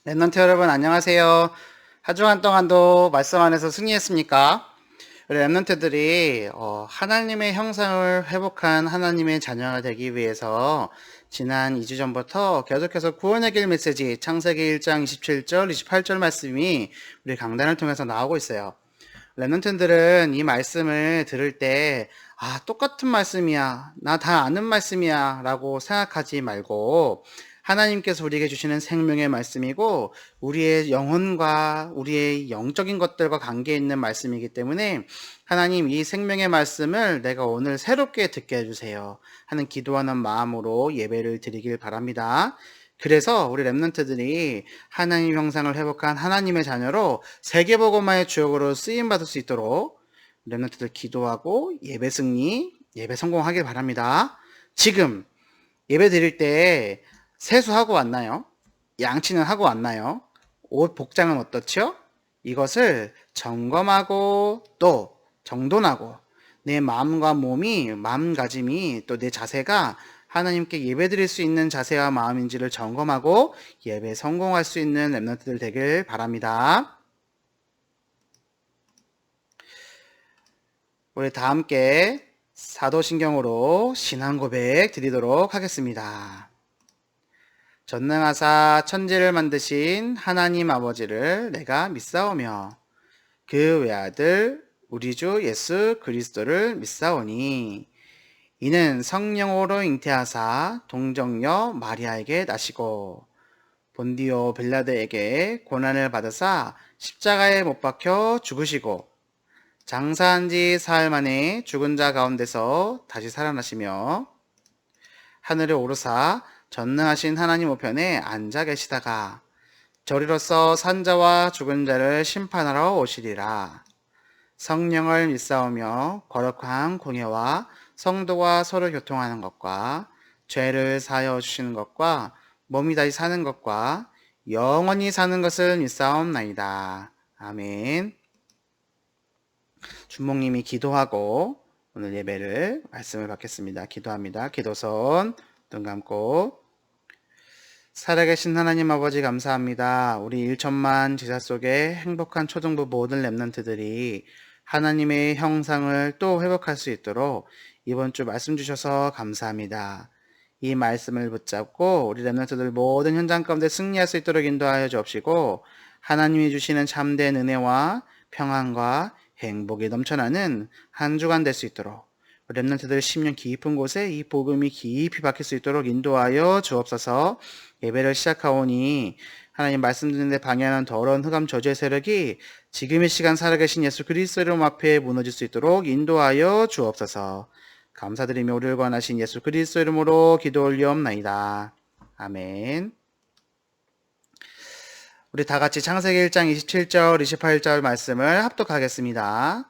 랩런트 여러분 안녕하세요. 한 주간 동안도 말씀 안에서 승리했습니까? 우리 랩런트들이 하나님의 형상을 회복한 하나님의 자녀가 되기 위해서 지난 2주 전부터 계속해서 구원의 길 메시지 창세기 1장 27절 28절 말씀이 우리 강단을 통해서 나오고 있어요. 랩런트들은 이 말씀을 들을 때 똑같은 말씀이야. 나 다 아는 말씀이야. 라고 생각하지 말고 하나님께서 우리에게 주시는 생명의 말씀이고 우리의 영혼과 우리의 영적인 것들과 관계 있는 말씀이기 때문에 하나님 이 생명의 말씀을 내가 오늘 새롭게 듣게 해주세요 하는 기도하는 마음으로 예배를 드리길 바랍니다. 그래서 우리 랩런트들이 하나님 형상을 회복한 하나님의 자녀로 세계복음화의 주역으로 쓰임받을 수 있도록 랩런트들 기도하고 예배 승리, 예배 성공하길 바랍니다. 지금 예배 드릴 때 세수하고 왔나요? 양치는 하고 왔나요? 옷 복장은 어떻죠? 이것을 점검하고 또 정돈하고 내 마음과 몸이 마음가짐이 또 내 자세가 하나님께 예배 드릴 수 있는 자세와 마음인지를 점검하고 예배 성공할 수 있는 랩런트들 되길 바랍니다. 우리 다 함께 사도신경으로 신앙 고백 드리도록 하겠습니다. 전능하사 천지를 만드신 하나님 아버지를 내가 믿사오며 그 외아들 우리 주 예수 그리스도를 믿사오니 이는 성령으로 잉태하사 동정녀 마리아에게 나시고 본디오 빌라드에게 고난을 받으사 십자가에 못 박혀 죽으시고 장사한 지 사흘 만에 죽은 자 가운데서 다시 살아나시며 하늘에 오르사 전능하신 하나님 우편에 앉아 계시다가 저리로서 산자와 죽은 자를 심판하러 오시리라. 성령을 믿사오며 거룩한 공예와 성도와 서로 교통하는 것과 죄를 사하여 주시는 것과 몸이 다시 사는 것과 영원히 사는 것을 믿사옵나이다. 아멘. 주목님이 기도하고 오늘 예배를 말씀을 받겠습니다. 기도합니다. 기도선 눈 감고 살아계신 하나님 아버지 감사합니다. 우리 1천만 제자 속에 행복한 초등부 모든 랩런트들이 하나님의 형상을 또 회복할 수 있도록 이번 주 말씀 주셔서 감사합니다. 이 말씀을 붙잡고 우리 랩런트들 모든 현장 가운데 승리할 수 있도록 인도하여 주옵시고 하나님이 주시는 참된 은혜와 평안과 행복이 넘쳐나는 한 주간 될 수 있도록 랩런트들 10년 깊은 곳에 이 복음이 깊이 박힐 수 있도록 인도하여 주옵소서. 예배를 시작하오니 하나님 말씀 듣는데 방해하는 더러운 흑암 저주의 세력이 지금 이 시간 살아계신 예수 그리스도 이름 앞에 무너질 수 있도록 인도하여 주옵소서. 감사드리며 우리를 구원하신 예수 그리스도 이름으로 기도 올리옵나이다. 아멘. 우리 다 같이 창세기 1장 27절 28절 말씀을 합독하겠습니다.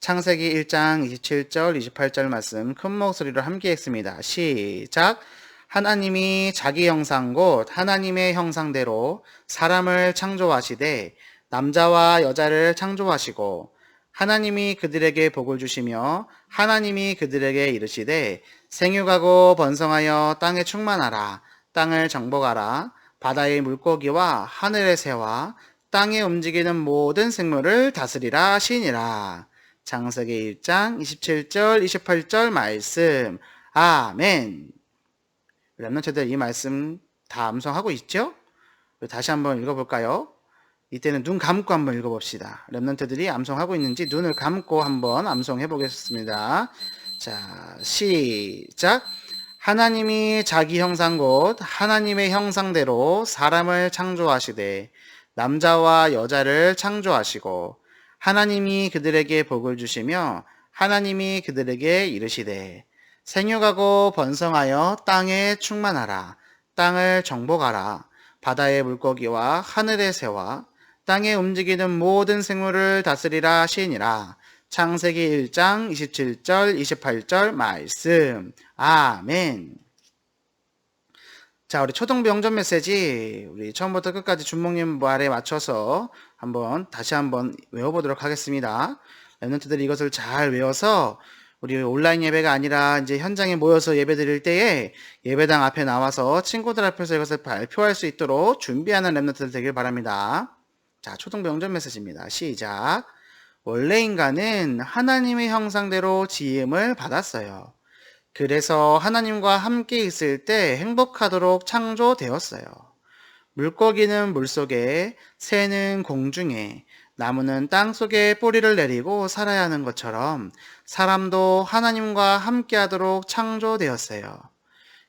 창세기 1장 27절 28절 말씀 큰 목소리로 함께 읽습니다. 시작. 하나님이 자기 형상 곧 하나님의 형상대로 사람을 창조하시되 남자와 여자를 창조하시고 하나님이 그들에게 복을 주시며 하나님이 그들에게 이르시되 생육하고 번성하여 땅에 충만하라. 땅을 정복하라. 바다의 물고기와 하늘의 새와 땅에 움직이는 모든 생물을 다스리라 하시니라. 창세기 1장 27절 28절 말씀. 아멘. 랩런트들 이 말씀 다 암송하고 있죠? 다시 한번 읽어볼까요? 이때는 눈 감고 한번 읽어봅시다. 랩런트들이 암송하고 있는지 눈을 감고 한번 암송해 보겠습니다. 자, 시작. 하나님이 자기 형상 곧 하나님의 형상대로 사람을 창조하시되 남자와 여자를 창조하시고 하나님이 그들에게 복을 주시며 하나님이 그들에게 이르시되 생육하고 번성하여 땅에 충만하라. 땅을 정복하라. 바다의 물고기와 하늘의 새와 땅에 움직이는 모든 생물을 다스리라 하시니라. 창세기 1장 27절 28절 말씀. 아멘. 자, 우리 초등부 영전 메시지 우리 처음부터 끝까지 준목님 말에 맞춰서 다시 한번 외워보도록 하겠습니다. 랩런트들이 이것을 잘 외워서 우리 온라인 예배가 아니라 이제 현장에 모여서 예배 드릴 때에 예배당 앞에 나와서 친구들 앞에서 이것을 발표할 수 있도록 준비하는 랩런트들 되길 바랍니다. 자, 초등 명절 메시지입니다. 시작. 원래 인간은 하나님의 형상대로 지음을 받았어요. 그래서 하나님과 함께 있을 때 행복하도록 창조되었어요. 물고기는 물속에, 새는 공중에, 나무는 땅속에 뿌리를 내리고 살아야 하는 것처럼 사람도 하나님과 함께하도록 창조되었어요.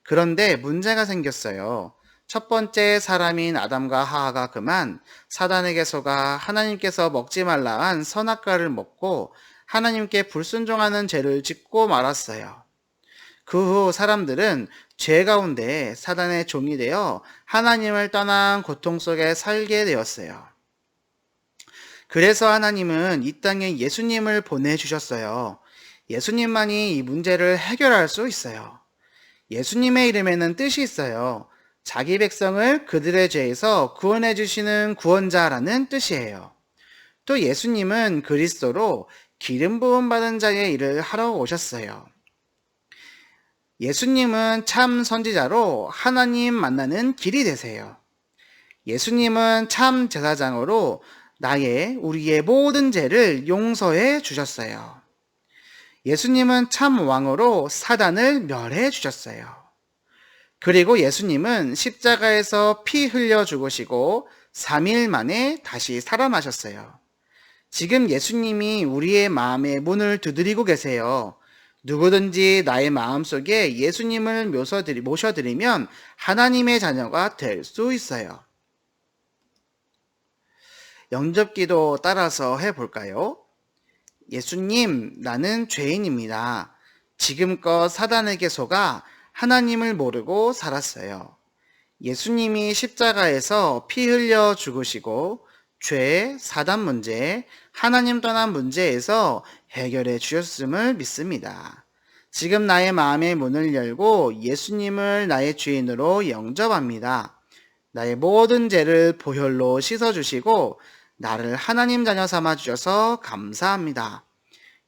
그런데 문제가 생겼어요. 첫 번째 사람인 아담과 하하가 그만 사단에게 속아 하나님께서 먹지 말라 한 선악과를 먹고 하나님께 불순종하는 죄를 짓고 말았어요. 그 후 사람들은 죄 가운데 사단의 종이 되어 하나님을 떠난 고통 속에 살게 되었어요. 그래서 하나님은 이 땅에 예수님을 보내주셨어요. 예수님만이 이 문제를 해결할 수 있어요. 예수님의 이름에는 뜻이 있어요. 자기 백성을 그들의 죄에서 구원해 주시는 구원자라는 뜻이에요. 또 예수님은 그리스도로 기름 부음 받은 자의 일을 하러 오셨어요. 예수님은 참 선지자로 하나님 만나는 길이 되세요. 예수님은 참 제사장으로 우리의 모든 죄를 용서해 주셨어요. 예수님은 참 왕으로 사단을 멸해 주셨어요. 그리고 예수님은 십자가에서 피 흘려 죽으시고 3일 만에 다시 살아나셨어요. 지금 예수님이 우리의 마음의 문을 두드리고 계세요. 누구든지 나의 마음속에 예수님을 모셔드리면 하나님의 자녀가 될 수 있어요. 영접기도 따라서 해볼까요? 예수님, 나는 죄인입니다. 지금껏 사단에게 속아 하나님을 모르고 살았어요. 예수님이 십자가에서 피 흘려 죽으시고 죄, 사단 문제, 하나님 떠난 문제에서 해결해 주셨음을 믿습니다. 지금 나의 마음의 문을 열고 예수님을 나의 주인으로 영접합니다. 나의 모든 죄를 보혈로 씻어주시고 나를 하나님 자녀 삼아 주셔서 감사합니다.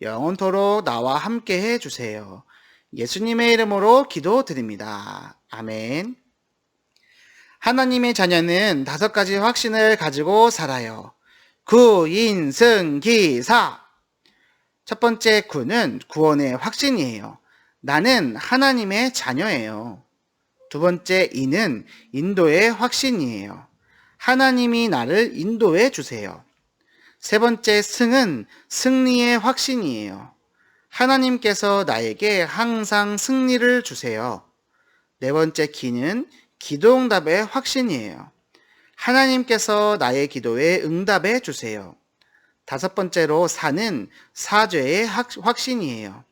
영원토록 나와 함께 해주세요. 예수님의 이름으로 기도드립니다. 아멘. 하나님의 자녀는 5가지 확신을 가지고 살아요. 구, 인, 승, 기, 사. 첫 번째 구는 구원의 확신이에요. 나는 하나님의 자녀예요. 두 번째 인은 인도의 확신이에요. 하나님이 나를 인도해 주세요. 세 번째 승은 승리의 확신이에요. 하나님께서 나에게 항상 승리를 주세요. 네 번째 기는 기도응답의 확신이에요. 하나님께서 나의 기도에 응답해 주세요. 5번째로 사는 사죄의 확신이에요.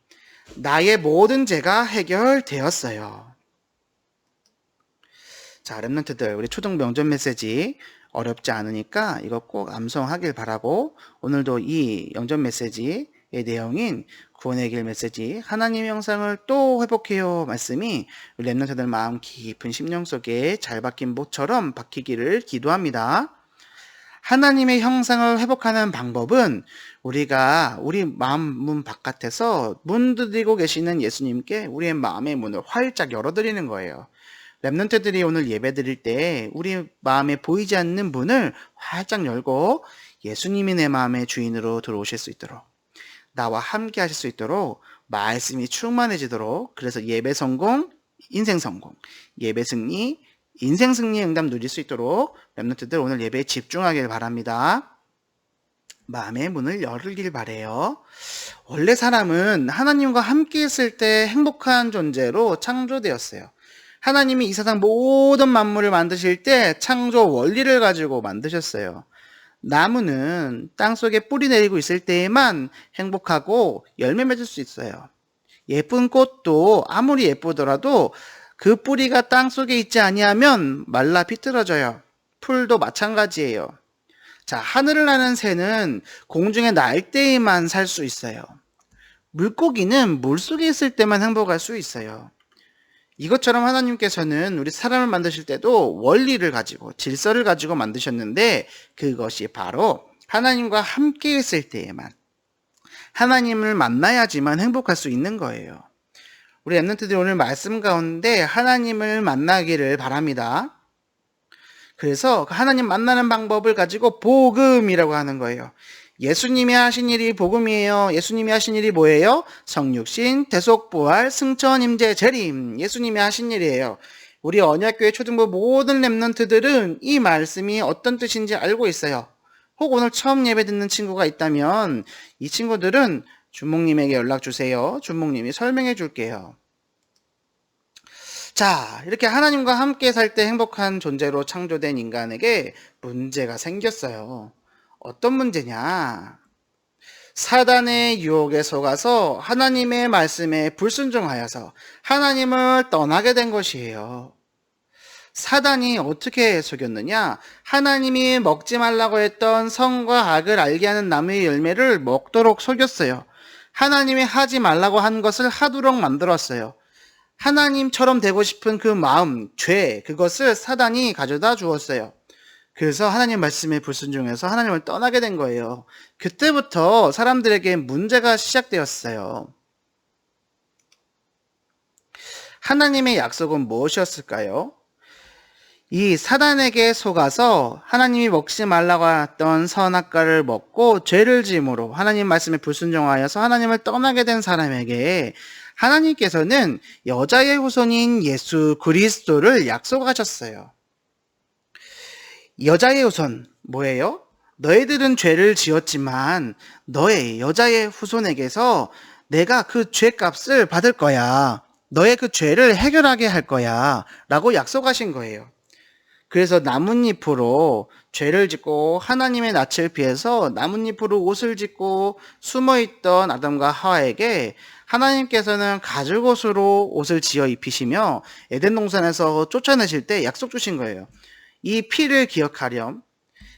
나의 모든 죄가 해결되었어요. 자, 랩런트들, 우리 초등 명절 메시지 어렵지 않으니까 이거 꼭 암송하길 바라고, 오늘도 이 영전 메시지의 내용인 구원의 길 메시지 하나님의 형상을 또 회복해요 말씀이 랩런트들 마음 깊은 심령 속에 잘 박힌 못처럼 박히기를 기도합니다. 하나님의 형상을 회복하는 방법은 우리가 우리 마음 문 바깥에서 문 두드리고 계시는 예수님께 우리의 마음의 문을 활짝 열어드리는 거예요. 랩런트들이 오늘 예배 드릴 때 우리 마음에 보이지 않는 문을 활짝 열고 예수님이 내 마음의 주인으로 들어오실 수 있도록, 나와 함께 하실 수 있도록, 말씀이 충만해지도록, 그래서 예배 성공, 인생 성공, 예배 승리, 인생 승리의 응답 누릴 수 있도록 랩런트들 오늘 예배에 집중하길 바랍니다. 마음의 문을 열길 바래요. 원래 사람은 하나님과 함께 있을 때 행복한 존재로 창조되었어요. 하나님이 이 세상 모든 만물을 만드실 때 창조 원리를 가지고 만드셨어요. 나무는 땅속에 뿌리 내리고 있을 때에만 행복하고 열매 맺을 수 있어요. 예쁜 꽃도 아무리 예쁘더라도 그 뿌리가 땅속에 있지 아니하면 말라 비틀어져요. 풀도 마찬가지예요. 자, 하늘을 나는 새는 공중에 날 때에만 살 수 있어요. 물고기는 물속에 있을 때만 행복할 수 있어요. 이것처럼 하나님께서는 우리 사람을 만드실 때도 원리를 가지고 질서를 가지고 만드셨는데 그것이 바로 하나님과 함께 있을 때에만, 하나님을 만나야지만 행복할 수 있는 거예요. 우리 랩런트들이 오늘 말씀 가운데 하나님을 만나기를 바랍니다. 그래서 하나님 만나는 방법을 가지고 복음이라고 하는 거예요. 예수님이 하신 일이 복음이에요. 예수님이 하신 일이 뭐예요? 성육신, 대속부활, 승천, 임재, 재림. 예수님이 하신 일이에요. 우리 언약교회 초등부 모든 랩런트들은 이 말씀이 어떤 뜻인지 알고 있어요. 혹 오늘 처음 예배 듣는 친구가 있다면 이 친구들은 준목님에게 연락 주세요. 준목님이 설명해 줄게요. 자, 이렇게 하나님과 함께 살 때 행복한 존재로 창조된 인간에게 문제가 생겼어요. 어떤 문제냐? 사단의 유혹에 속아서 하나님의 말씀에 불순종하여서 하나님을 떠나게 된 것이에요. 사단이 어떻게 속였느냐? 하나님이 먹지 말라고 했던 선과 악을 알게 하는 나무의 열매를 먹도록 속였어요. 하나님이 하지 말라고 한 것을 하도록 만들었어요. 하나님처럼 되고 싶은 그 마음, 죄, 그것을 사단이 가져다 주었어요. 그래서 하나님 말씀에 불순종해서 하나님을 떠나게 된 거예요. 그때부터 사람들에게 문제가 시작되었어요. 하나님의 약속은 무엇이었을까요? 이 사단에게 속아서 하나님이 먹지 말라고 했던 선악과를 먹고 죄를 지음으로 하나님 말씀에 불순종하여서 하나님을 떠나게 된 사람에게 하나님께서는 여자의 후손인 예수 그리스도를 약속하셨어요. 여자의 후손 뭐예요? 너희들은 죄를 지었지만 너의 여자의 후손에게서 내가 그 죄값을 받을 거야. 너의 그 죄를 해결하게 할 거야. 라고 약속하신 거예요. 그래서 나뭇잎으로 죄를 짓고 하나님의 낯을 피해서 나뭇잎으로 옷을 짓고 숨어있던 아담과 하와에게 하나님께서는 가죽옷으로 옷을 지어 입히시며 에덴 동산에서 쫓아내실 때 약속 주신 거예요. 이 피를 기억하렴.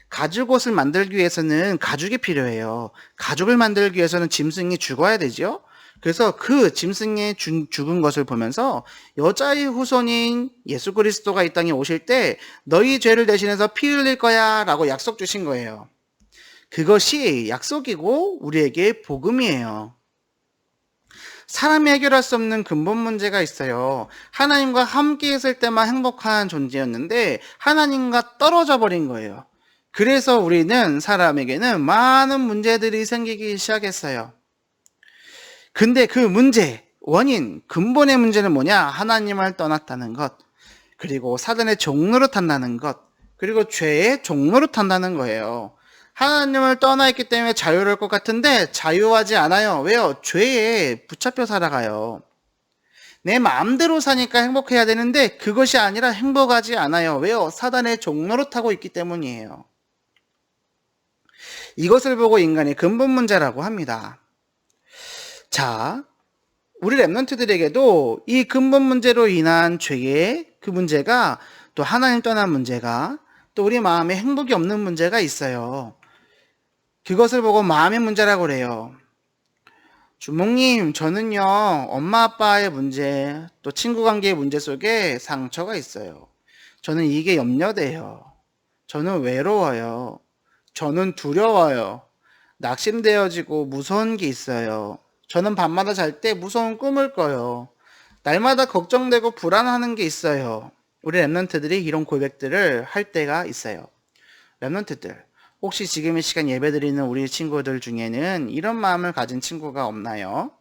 가죽옷을 만들기 위해서는 가죽이 필요해요. 가죽을 만들기 위해서는 짐승이 죽어야 되죠. 그래서 그 짐승의 죽은 것을 보면서 여자의 후손인 예수 그리스도가 이 땅에 오실 때 너희 죄를 대신해서 피 흘릴 거야 라고 약속 주신 거예요. 그것이 약속이고 우리에게 복음이에요. 사람이 해결할 수 없는 근본 문제가 있어요. 하나님과 함께 있을 때만 행복한 존재였는데 하나님과 떨어져 버린 거예요. 그래서 우리는 사람에게는 많은 문제들이 생기기 시작했어요. 근데 그 문제, 원인, 근본의 문제는 뭐냐? 하나님을 떠났다는 것, 그리고 사단의 종로로 탄다는 것, 그리고 죄의 종로로 탄다는 거예요. 하나님을 떠나 있기 때문에 자유로울 것 같은데 자유하지 않아요. 왜요? 죄에 붙잡혀 살아가요. 내 마음대로 사니까 행복해야 되는데 그것이 아니라 행복하지 않아요. 왜요? 사단의 종로로 타고 있기 때문이에요. 이것을 보고 인간의 근본 문제라고 합니다. 자, 우리 랩런트들에게도 이 근본 문제로 인한 죄의 그 문제가 또 하나님 떠난 문제가 또 우리 마음에 행복이 없는 문제가 있어요. 그것을 보고 마음의 문제라고 그래요. 주목님, 저는요, 엄마 아빠의 문제, 또 친구 관계의 문제 속에 상처가 있어요. 저는 이게 염려돼요. 저는 외로워요. 저는 두려워요. 낙심되어지고 무서운 게 있어요. 저는 밤마다 잘 때 무서운 꿈을 꿔요. 날마다 걱정되고 불안하는 게 있어요. 우리 랩런트들이 이런 고백들을 할 때가 있어요. 랩런트들, 혹시 지금 이 시간 예배드리는 우리 친구들 중에는 이런 마음을 가진 친구가 없나요?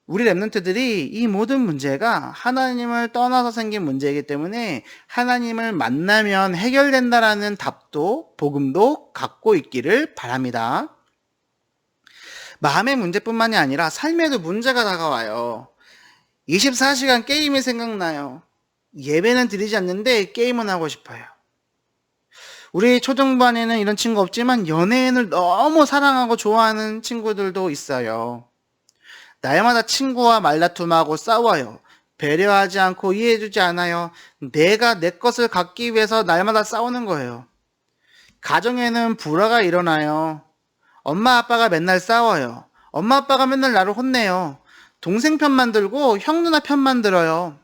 우리 랩런트들이 이 모든 문제가 하나님을 떠나서 생긴 문제이기 때문에 하나님을 만나면 해결된다라는 답도 복음도 갖고 있기를 바랍니다. 마음의 문제뿐만이 아니라 삶에도 문제가 다가와요. 24시간 게임이 생각나요. 예배는 드리지 않는데 게임은 하고 싶어요. 우리 초등반에는 이런 친구 없지만 연예인을 너무 사랑하고 좋아하는 친구들도 있어요. 날마다 친구와 말다툼하고 싸워요. 배려하지 않고 이해해주지 않아요. 내가 내 것을 갖기 위해서 날마다 싸우는 거예요. 가정에는 불화가 일어나요. 엄마 아빠가 맨날 싸워요. 엄마 아빠가 맨날 나를 혼내요. 동생 편만 들고 형 누나 편만 들어요.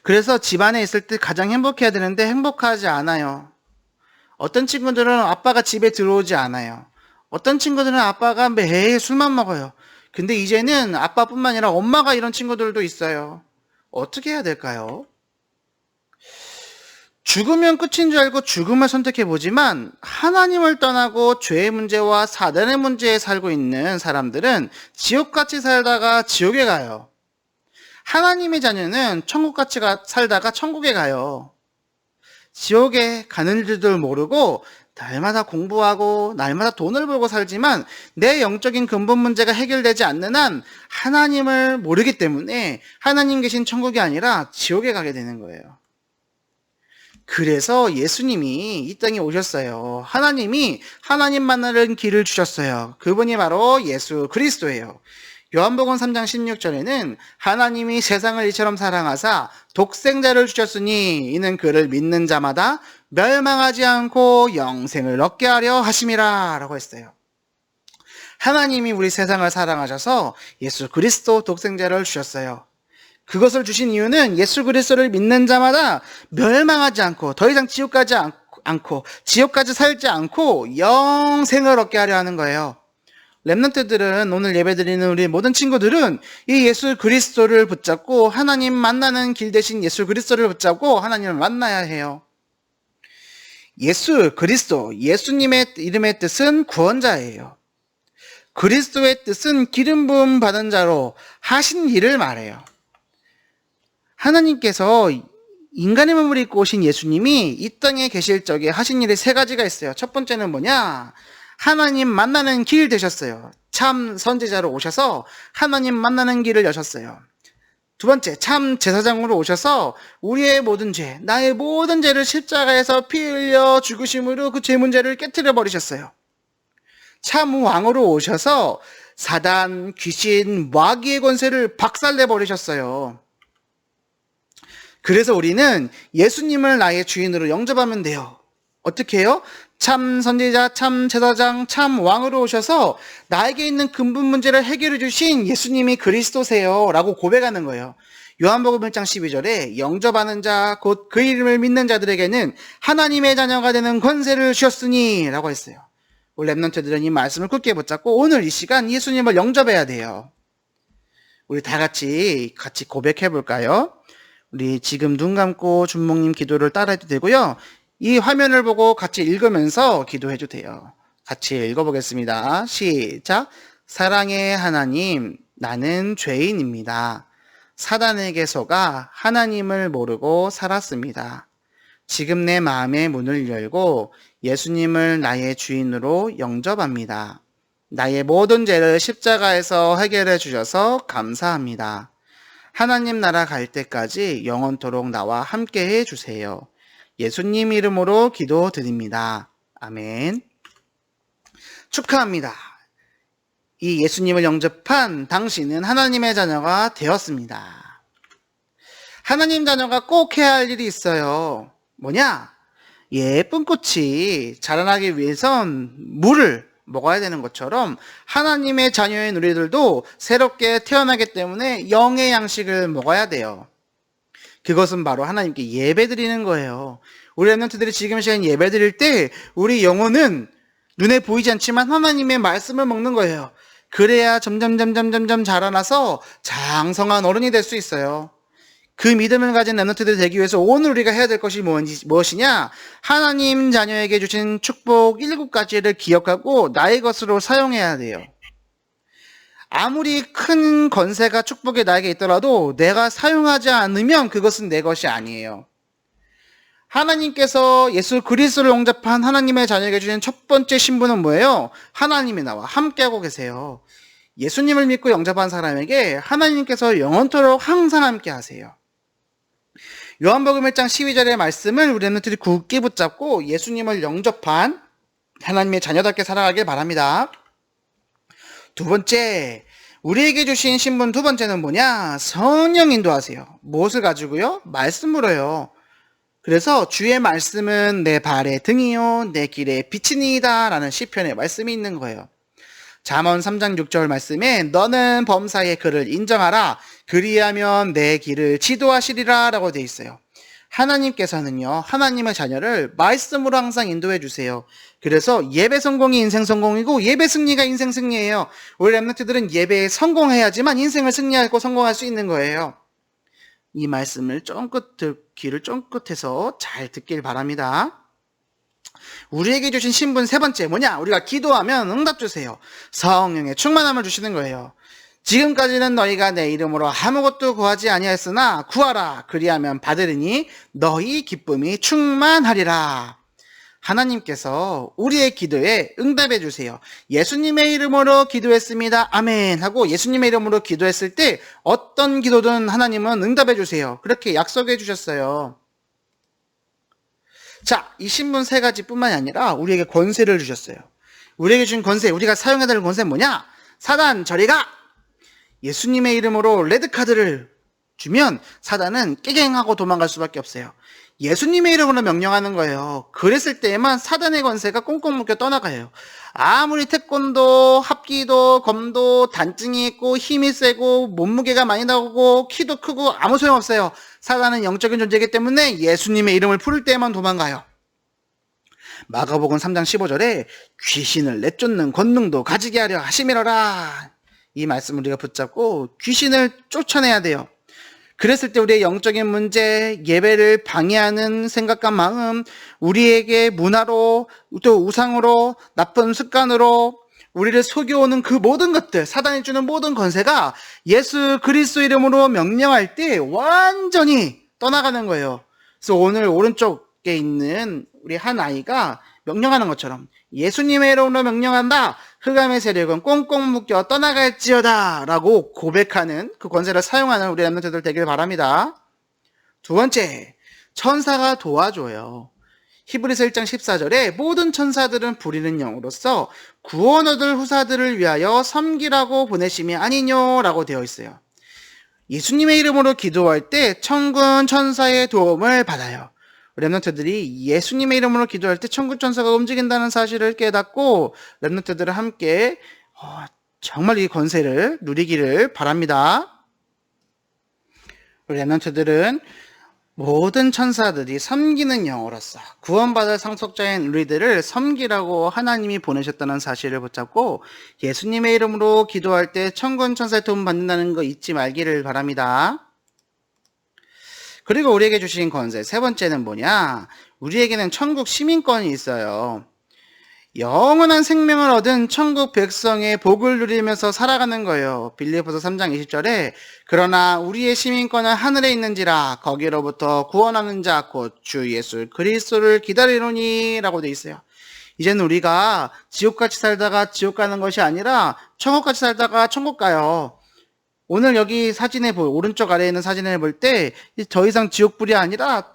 그래서 집안에 있을 때 가장 행복해야 되는데 행복하지 않아요. 어떤 친구들은 아빠가 집에 들어오지 않아요. 어떤 친구들은 아빠가 매일 술만 먹어요. 근데 이제는 아빠뿐만 아니라 엄마가 이런 친구들도 있어요. 어떻게 해야 될까요? 죽으면 끝인 줄 알고 죽음을 선택해보지만 하나님을 떠나고 죄의 문제와 사단의 문제에 살고 있는 사람들은 지옥같이 살다가 지옥에 가요. 하나님의 자녀는 천국같이 살다가 천국에 가요. 지옥에 가는 줄도 모르고 날마다 공부하고 날마다 돈을 벌고 살지만 내 영적인 근본 문제가 해결되지 않는 한 하나님을 모르기 때문에 하나님 계신 천국이 아니라 지옥에 가게 되는 거예요. 그래서 예수님이 이 땅에 오셨어요. 하나님이 하나님 만나는 길을 주셨어요. 그분이 바로 예수 그리스도예요. 요한복음 3장 16절에는 하나님이 세상을 이처럼 사랑하사 독생자를 주셨으니 이는 그를 믿는 자마다 멸망하지 않고 영생을 얻게 하려 하심이라 라고 했어요. 하나님이 우리 세상을 사랑하셔서 예수 그리스도 독생자를 주셨어요. 그것을 주신 이유는 예수 그리스도를 믿는 자마다 멸망하지 않고 더 이상 지옥까지 살지 않고 영생을 얻게 하려 하는 거예요. 렘넌트들은 오늘 예배드리는 우리 모든 친구들은 이 예수 그리스도를 붙잡고 하나님 만나는 길 대신 예수 그리스도를 붙잡고 하나님을 만나야 해요. 예수 그리스도, 예수님의 이름의 뜻은 구원자예요. 그리스도의 뜻은 기름 부음 받은 자로 하신 일을 말해요. 하나님께서 인간의 몸을 입고 오신 예수님이 이 땅에 계실 적에 하신 일이 세 가지가 있어요. 첫 번째는 뭐냐? 하나님 만나는 길 되셨어요. 참 선지자로 오셔서 하나님 만나는 길을 여셨어요. 두 번째, 참 제사장으로 오셔서 우리의 모든 죄, 나의 모든 죄를 십자가에서 피 흘려 죽으심으로 그 죄 문제를 깨트려 버리셨어요. 참 왕으로 오셔서 사단, 귀신, 마귀의 권세를 박살내 버리셨어요. 그래서 우리는 예수님을 나의 주인으로 영접하면 돼요. 어떻게 해요? 참 선지자, 참 제사장, 참 왕으로 오셔서 나에게 있는 근본 문제를 해결해 주신 예수님이 그리스도세요 라고 고백하는 거예요. 요한복음 1장 12절에 영접하는 자, 곧 그 이름을 믿는 자들에게는 하나님의 자녀가 되는 권세를 주셨으니 라고 했어요. 우리 렘넌트들은 이 말씀을 굳게 붙잡고 오늘 이 시간 예수님을 영접해야 돼요. 우리 다 같이 고백해 볼까요? 우리 지금 눈 감고 준목님 기도를 따라해도 되고요. 이 화면을 보고 같이 읽으면서 기도해도 돼요. 같이 읽어보겠습니다. 시작. 사랑의 하나님, 나는 죄인입니다. 사단에게 속아 하나님을 모르고 살았습니다. 지금 내 마음의 문을 열고 예수님을 나의 주인으로 영접합니다. 나의 모든 죄를 십자가에서 해결해 주셔서 감사합니다. 하나님 나라 갈 때까지 영원토록 나와 함께 해주세요. 예수님 이름으로 기도드립니다. 아멘. 축하합니다. 이 예수님을 영접한 당신은 하나님의 자녀가 되었습니다. 하나님 자녀가 꼭 해야 할 일이 있어요. 뭐냐? 예쁜 꽃이 자라나기 위해선 물을 먹어야 되는 것처럼 하나님의 자녀인 우리들도 새롭게 태어나기 때문에 영의 양식을 먹어야 돼요. 그것은 바로 하나님께 예배 드리는 거예요. 우리 렘넌트들이 지금 시간 예배 드릴 때 우리 영혼은 눈에 보이지 않지만 하나님의 말씀을 먹는 거예요. 그래야 점점 자라나서 장성한 어른이 될 수 있어요. 그 믿음을 가진 렘넌트들이 되기 위해서 오늘 우리가 해야 될 것이 무엇이냐? 하나님 자녀에게 주신 축복 7가지를 기억하고 나의 것으로 사용해야 돼요. 아무리 큰 권세가 축복이 나에게 있더라도 내가 사용하지 않으면 그것은 내 것이 아니에요. 하나님께서 예수 그리스도를 영접한 하나님의 자녀에게 주신 첫 번째 신분은 뭐예요? 하나님이 나와 함께하고 계세요. 예수님을 믿고 영접한 사람에게 하나님께서 영원토록 항상 함께 하세요. 요한복음 1장 12절의 말씀을 우리 렘넌트들이 굳게 붙잡고 예수님을 영접한 하나님의 자녀답게 살아가길 바랍니다. 두 번째, 우리에게 주신 신분 두 번째는 뭐냐? 성령 인도하세요. 무엇을 가지고요? 말씀으로요. 그래서 주의 말씀은 내 발의 등이요 내 길의 빛이니이다 라는 시편의 말씀이 있는 거예요. 잠언 3장 6절 말씀에 너는 범사의 그를 인정하라 그리하면 내 길을 지도하시리라 라고 되어 있어요. 하나님께서는요, 하나님의 자녀를 말씀으로 항상 인도해 주세요. 그래서 예배 성공이 인생 성공이고 예배 승리가 인생 승리예요. 우리 랩런트들은 예배에 성공해야지만 인생을 승리하고 성공할 수 있는 거예요. 이 말씀을 귀를 쫑긋해서 잘 듣길 바랍니다. 우리에게 주신 신분 세 번째 뭐냐? 우리가 기도하면 응답 주세요. 성령의 충만함을 주시는 거예요. 지금까지는 너희가 내 이름으로 아무것도 구하지 아니하였으나 구하라 그리하면 받으리니 너희 기쁨이 충만하리라. 하나님께서 우리의 기도에 응답해 주세요. 예수님의 이름으로 기도했습니다. 아멘 하고 예수님의 이름으로 기도했을 때 어떤 기도든 하나님은 응답해 주세요. 그렇게 약속해 주셨어요. 자, 이 신분 세 가지뿐만이 아니라 우리에게 권세를 주셨어요. 우리에게 준 권세, 우리가 사용해야 될 권세는 뭐냐? 사단 저리 가! 예수님의 이름으로 레드카드를 주면 사단은 깨갱하고 도망갈 수밖에 없어요. 예수님의 이름으로 명령하는 거예요. 그랬을 때에만 사단의 권세가 꽁꽁 묶여 떠나가요. 아무리 태권도, 합기도, 검도, 단증이 있고 힘이 세고 몸무게가 많이 나오고 키도 크고 아무 소용없어요. 사단은 영적인 존재이기 때문에 예수님의 이름을 부를 때에만 도망가요. 마가복음 3장 15절에 귀신을 내쫓는 권능도 가지게 하려 하심이로라. 이 말씀을 우리가 붙잡고 귀신을 쫓아내야 돼요. 그랬을 때 우리의 영적인 문제, 예배를 방해하는 생각과 마음, 우리에게 문화로 또 우상으로 나쁜 습관으로 우리를 속여오는 그 모든 것들, 사단이 주는 모든 권세가 예수 그리스도 이름으로 명령할 때 완전히 떠나가는 거예요. 그래서 오늘 오른쪽에 있는 우리 한 아이가 명령하는 것처럼 예수님의 이름으로 명령한다. 흑암의 세력은 꽁꽁 묶여 떠나갈지어다 라고 고백하는 그 권세를 사용하는 우리 랩런트들 되길 바랍니다. 두 번째, 천사가 도와줘요. 히브리서 1장 14절에 모든 천사들은 부리는 영으로서 구원 얻을 후사들을 위하여 섬기라고 보내심이 아니뇨 라고 되어 있어요. 예수님의 이름으로 기도할 때 천군 천사의 도움을 받아요. 랩런트들이 예수님의 이름으로 기도할 때 천군 천사가 움직인다는 사실을 깨닫고 랩런트들은 함께 정말 이 권세를 누리기를 바랍니다. 랩런트들은 모든 천사들이 섬기는 영으로서 구원받을 상속자인 우리들을 섬기라고 하나님이 보내셨다는 사실을 붙잡고 예수님의 이름으로 기도할 때 천군 천사의 도움 받는다는 거 잊지 말기를 바랍니다. 그리고 우리에게 주신 권세 세 번째는 뭐냐? 우리에게는 천국 시민권이 있어요. 영원한 생명을 얻은 천국 백성의 복을 누리면서 살아가는 거예요. 빌립보서 3장 20절에 그러나 우리의 시민권은 하늘에 있는지라 거기로부터 구원하는 자 곧 주 예수 그리스도를 기다리노니 라고 돼 있어요. 이제는 우리가 지옥같이 살다가 지옥 가는 것이 아니라 천국같이 살다가 천국 가요. 오늘 여기 사진에 오른쪽 아래에 있는 사진을 볼 때 더 이상 지옥불이 아니라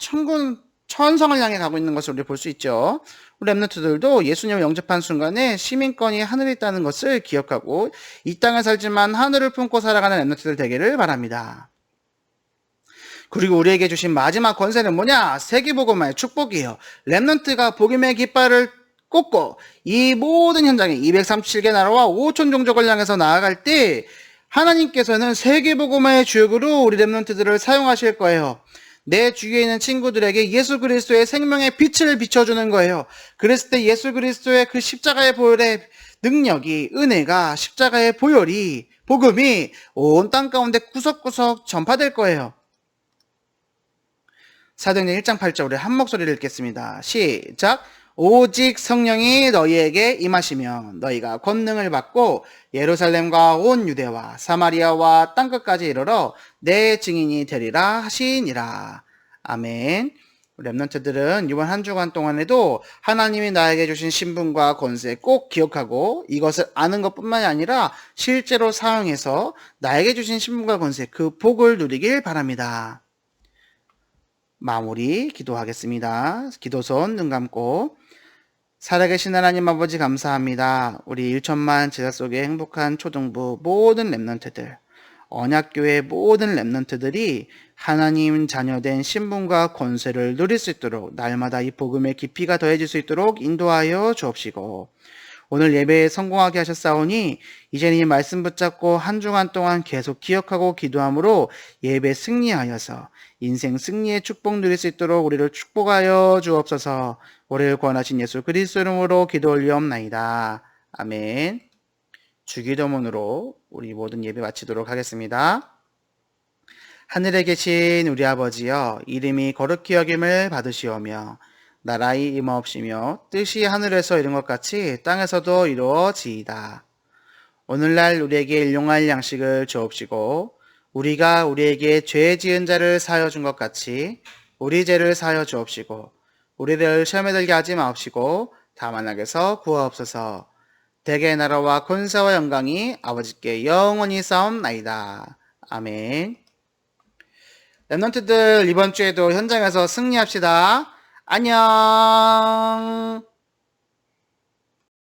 천성을 향해 가고 있는 것을 우리 볼 수 있죠. 우리 랩런트들도 예수님을 영접한 순간에 시민권이 하늘에 있다는 것을 기억하고 이 땅에 살지만 하늘을 품고 살아가는 랩런트들 되기를 바랍니다. 그리고 우리에게 주신 마지막 권세는 뭐냐? 세계복음화의 축복이에요. 랩런트가 복음의 깃발을 꽂고 이 모든 현장에 237개 나라와 5천 종족을 향해서 나아갈 때 하나님께서는 세계복음화의 주역으로 우리 랩런트들을 사용하실 거예요. 내 주위에 있는 친구들에게 예수 그리스도의 생명의 빛을 비춰주는 거예요. 그랬을 때 예수 그리스도의 그 십자가의 보혈의 능력이, 은혜가, 십자가의 보혈이, 복음이 온 땅 가운데 구석구석 전파될 거예요. 사도행전 1장 8절 우리 한 목소리를 읽겠습니다. 시작! 오직 성령이 너희에게 임하시면 너희가 권능을 받고 예루살렘과 온 유대와 사마리아와 땅끝까지 이르러 내 증인이 되리라 하시니라. 아멘. 랩런트들은 이번 한 주간 동안에도 하나님이 나에게 주신 신분과 권세 꼭 기억하고 이것을 아는 것뿐만이 아니라 실제로 사용해서 나에게 주신 신분과 권세 그 복을 누리길 바랍니다. 마무리 기도하겠습니다. 기도손 눈 감고 살아계신 하나님 아버지 감사합니다. 우리 1천만 제자 속의 행복한 초등부 모든 랩런트들, 언약교회 모든 랩런트들이 하나님 자녀된 신분과 권세를 누릴 수 있도록 날마다 이 복음의 깊이가 더해질 수 있도록 인도하여 주옵시고 오늘 예배에 성공하게 하셨사오니 이제는 이 말씀 붙잡고 한 주간 동안 계속 기억하고 기도함으로 예배 승리하여서 인생 승리의 축복 누릴 수 있도록 우리를 축복하여 주옵소서. 우리를 구원하신 예수 그리스도 이름으로 기도 올리옵나이다. 아멘. 주기도문으로 우리 모든 예배 마치도록 하겠습니다. 하늘에 계신 우리 아버지여, 이름이 거룩히 여김을 받으시오며 나라의 임하옵시며 뜻이 하늘에서 이룬 것 같이 땅에서도 이루어지이다. 오늘날 우리에게 일용할 양식을 주옵시고 우리가 우리에게 죄 지은 자를 사하여 준 것 같이 우리 죄를 사하여 주옵시고 우리를 시험에 들게 하지 마옵시고 다만 악에서 구하옵소서. 대개 나라와 권세와 영광이 아버지께 영원히 싸움나이다. 아멘. 랩런트들 이번 주에도 현장에서 승리합시다. 안녕.